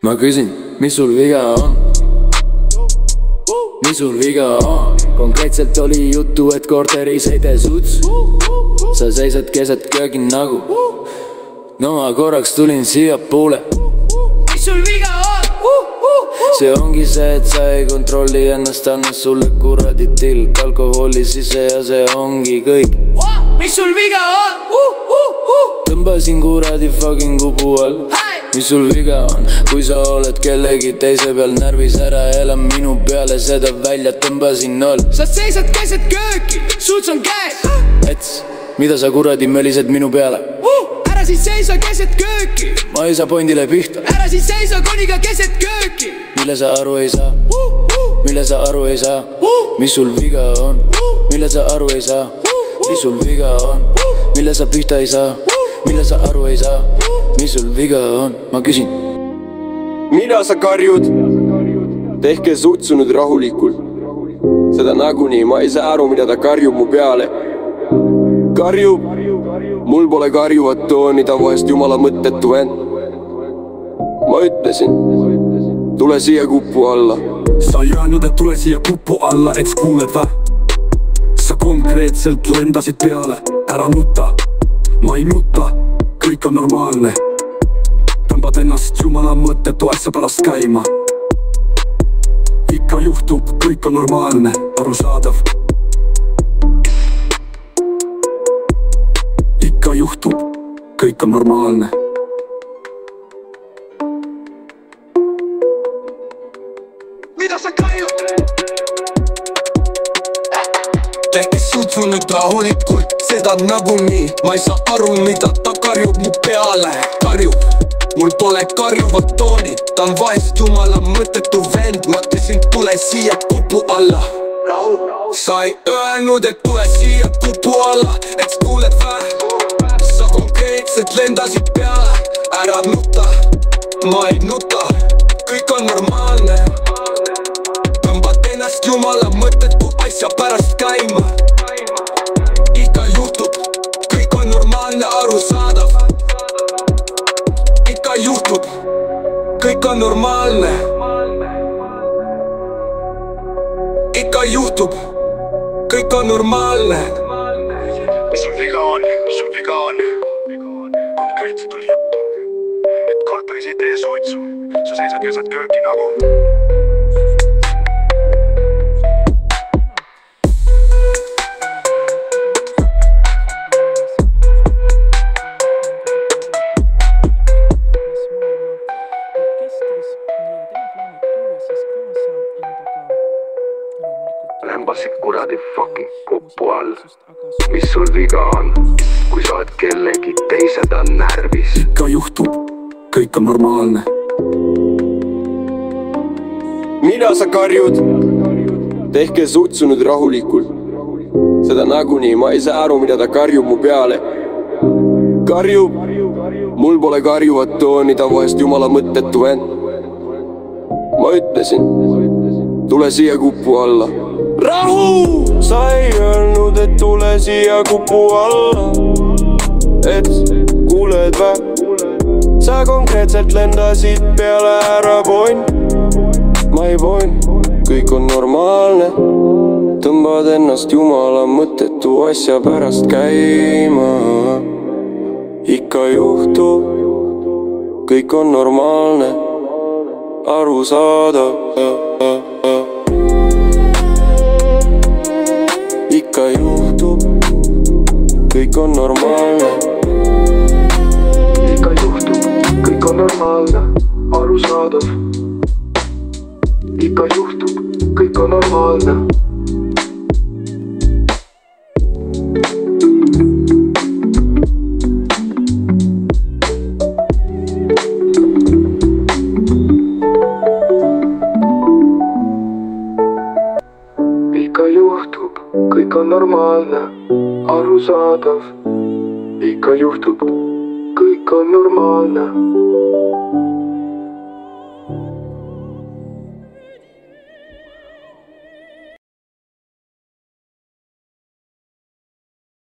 Ma küsin, mis sul viga on? Mis sul viga on? Konkreetselt oli juttu, et korteris ei tee suts. Sa seisad keset köögin nagu. No ma korraks tulin siia poole. Mis sul viga on? See ongi see, et sa ei kontrolli ennast, annas sulle kuradi tilk alkoholi sisse ja see ongi kõik. Mis sul viga on? Tõmbasin kuradi fucking kubu all. Mis sul viga on? Kui sa oled kellegi teise peal närvis, ära ela minu peale, seda välja tõmbasin all. Sa seisad keset kööki, suuts on käes. Ets, mida sa kuradi mölised minu peale? Ära siis seisa keset kööki. Ma ei saa pointile pihta. Ära siis seisa koniga keset kööki. Mille sa aru ei saa? Mille sa aru ei saa? Mis sul viga on? Mille sa aru ei saa? Mis sul viga on? Mille sa pihta ei saa? Mille sa aru ei saa? Mis sul viga on? Ma küsin. Mida sa karjud? Tehke sutsunud rahulikult. Seda nagunii ma ei saa aru, mida ta karjub mu peale. Karjub. Mul pole karjuvat tooni, ta vahest jumala mõttetu vend. Ma ütlesin, tule siia kupu alla. Sa ei öelnud, et tule siia kupu alla, eks kuuled vä? Sa konkreetselt lendasid peale, ära nuta. Ma ei nuta, kõik on normaalne. Tõmbad ennast jumala mõttetu asja pärast käima. Ikka juhtub, kõik on normaalne, arusaadav. Ikka juhtub, kõik on normaalne. Mida sa karjud? Tehke sutsunud rahulikult, seda nagunii. Ma ei saa aru, mida ta karjub mu peale. Karjub, mul pole karjuvat tooni, ta on vahest jumala mõttetu vend. Mõtlesin, tule siia kupu alla. Sa ei öelnud, et tule siia kupu alla, eks kuuled vä? Sa konkreetselt lendasid peale, ära nuta. Ma ei nuta, kõik on normaalne. Tõmbad ennast jumala mõttetu asja pärast käima. Ikka juhtub, kõik on normaalne, arusaadav. Ikka juhtub, kõik on normaalne. Ikka juhtub, kõik on normaalne. Mis sul viga on? Mis sul viga on? Konkreetselt oli juttu, et korteris ei tee suitsu. Sa seisad keset kööki nagu. Lämbasid kuradi fucking kupu all. Mis sul viga on? Kui sa oled kellegi teise, ta on närvis. Ikka juhtub, kõik on normaalne. Mida sa karjud? Tehke sutsunud rahulikult. Seda nagunii ma ei saa aru, mida ta karjub mu peale. Karjub. Mul pole karjuvat tooni, ta vahest jumala mõttetu vend. Ma ütlesin, tule siia kupu alla. Rahu! Sa ei öelnud, et tule siia kupu alla. Et kuuled vä? Sa konkreetselt lendasid peale, ära poin. Ma ei poin, kõik on normaalne. Tõmbad ennast jumala mõttetu asja pärast käima. Ikka juhtub, kõik on normaalne, arusaadav. Ikka juhtub, kõik on normaalne. Ikka juhtub, kõik on normaalne, arusaadav. Ikka juhtub, kõik on normaalne. Ikka juhtub, kõik on normaalne, arusaadav. Ikka juhtub, kõik on normaalne.